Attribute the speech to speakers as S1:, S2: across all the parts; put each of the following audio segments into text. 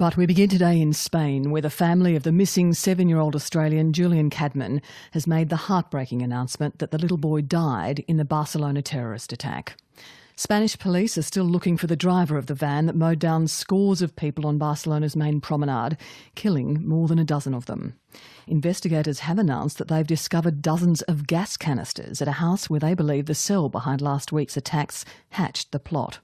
S1: But we begin today in Spain, where the family of the missing 7-year-old Australian Julian Cadman has made the heartbreaking announcement that the little boy died in the Barcelona terrorist attack. Spanish police are still looking for the driver of the van that mowed down scores of people on Barcelona's main promenade, killing more than a dozen of them. Investigators have announced that they've discovered dozens of gas canisters at a house where they believe the cell behind last week's attacks hatched the plot.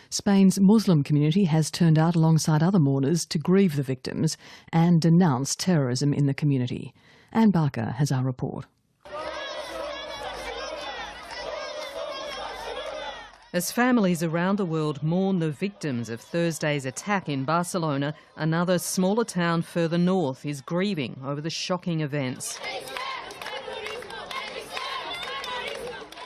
S1: Spain's Muslim community has turned out alongside other mourners to grieve the victims and denounce terrorism in the community. Anne Barker has our report.
S2: As families around the world mourn the victims of Thursday's attack in Barcelona, another smaller town further north is grieving over the shocking events.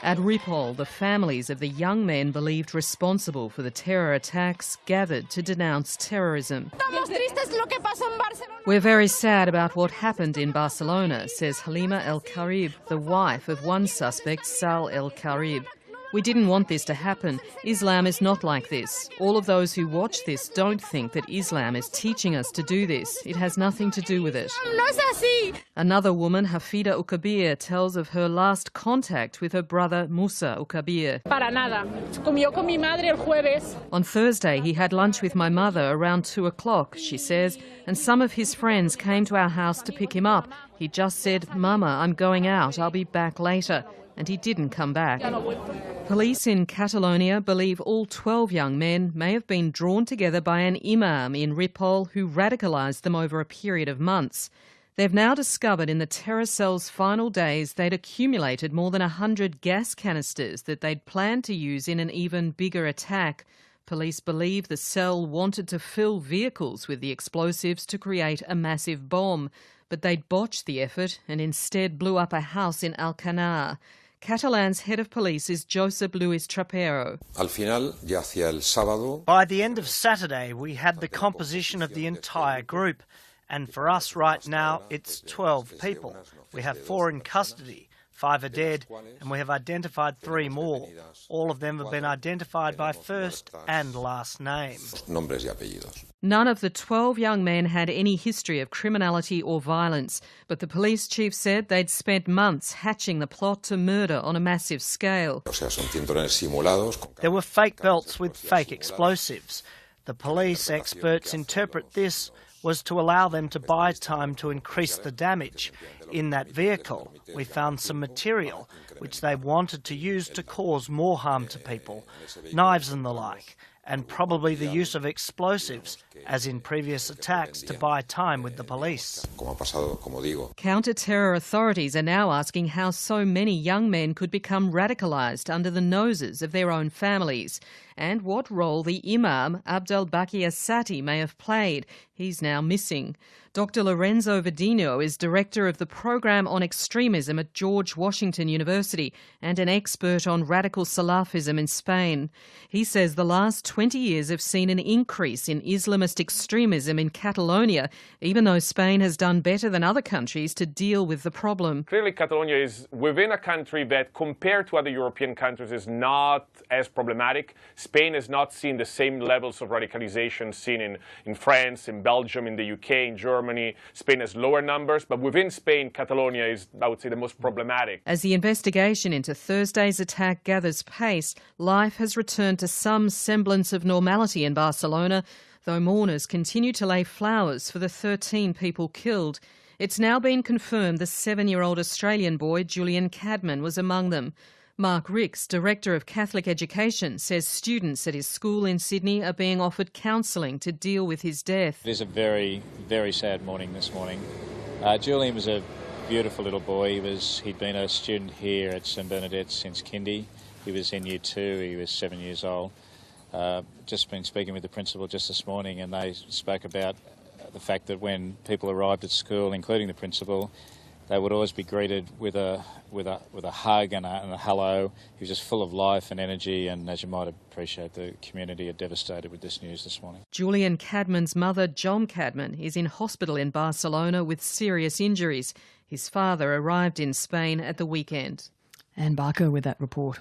S2: At Ripoll, the families of the young men believed responsible for the terror attacks gathered to denounce terrorism. We're very sad about what happened in Barcelona, says Halima El Karib, the wife of one suspect, Sal El Karib. We didn't want this to happen. Islam is not like this. All of those who watch this don't think that Islam is teaching us to do this. It has nothing to do with it. Another woman, Hafida Ukabir, tells of her last contact with her brother Musa Ukabir. On Thursday, he had lunch with my mother around 2 o'clock, she says, and some of his friends came to our house to pick him up. He just said, "Mama, I'm going out. I'll be back later." And he didn't come back. Police in Catalonia believe all 12 young men may have been drawn together by an imam in Ripoll who radicalised them over a period of months. They've now discovered in the terror cell's final days they'd accumulated more than 100 gas canisters that they'd planned to use in an even bigger attack. Police believe the cell wanted to fill vehicles with the explosives to create a massive bomb, but they'd botched the effort and instead blew up a house in Alcanar. Catalan's head of police is Josep Luis Trapero.
S3: By the end of Saturday, we had the composition of the entire group. And for us right now, it's 12 people. We have 4 in custody. 5 are dead, and we have identified 3 more. All of them have been identified by first and last name.
S2: None of the 12 young men had any history of criminality or violence, but the police chief said they'd spent months hatching the plot to murder on a massive scale.
S3: There were fake belts with fake explosives. The police experts interpret this was to allow them to buy time to increase the damage. In that vehicle, we found some material which they wanted to use to cause more harm to people, knives and the like, and probably the use of explosives, as in previous attacks, to buy time with the police.
S2: Counter-terror authorities are now asking how so many young men could become radicalised under the noses of their own families, and what role the Imam, Abdelbaki Assati, may have played. He's now missing. Dr. Lorenzo Verdino is director of the Program on Extremism at George Washington University and an expert on radical Salafism in Spain. He says the last 20 years have seen an increase in Islamist extremism in Catalonia, even though Spain has done better than other countries to deal with the problem.
S4: Clearly, Catalonia is within a country that, compared to other European countries, is not as problematic. Spain has not seen the same levels of radicalization seen in France, in Belgium, in the UK, in Germany. Spain has lower numbers, but within Spain, Catalonia is, I would say, the most problematic.
S2: As the investigation into Thursday's attack gathers pace, life has returned to some semblance of normality in Barcelona, though mourners continue to lay flowers for the 13 people killed. It's now been confirmed the 7-year-old Australian boy, Julian Cadman, was among them. Mark Ricks, Director of Catholic Education, says students at his school in Sydney are being offered counselling to deal with his death.
S5: It is a very, very sad morning this morning. Julian was a beautiful little boy. He'd been a student here at St Bernadette since kindy. He was in Year 2, he was 7 years old. Just been speaking with the principal just this morning, and they spoke about the fact that when people arrived at school, including the principal, they would always be greeted with a hug and a hello. He was just full of life and energy, and as you might appreciate, the community are devastated with this news this morning.
S2: Julian Cadman's mother, Jom Cadman, is in hospital in Barcelona with serious injuries. His father arrived in Spain at the weekend.
S1: Anne Barker with that report.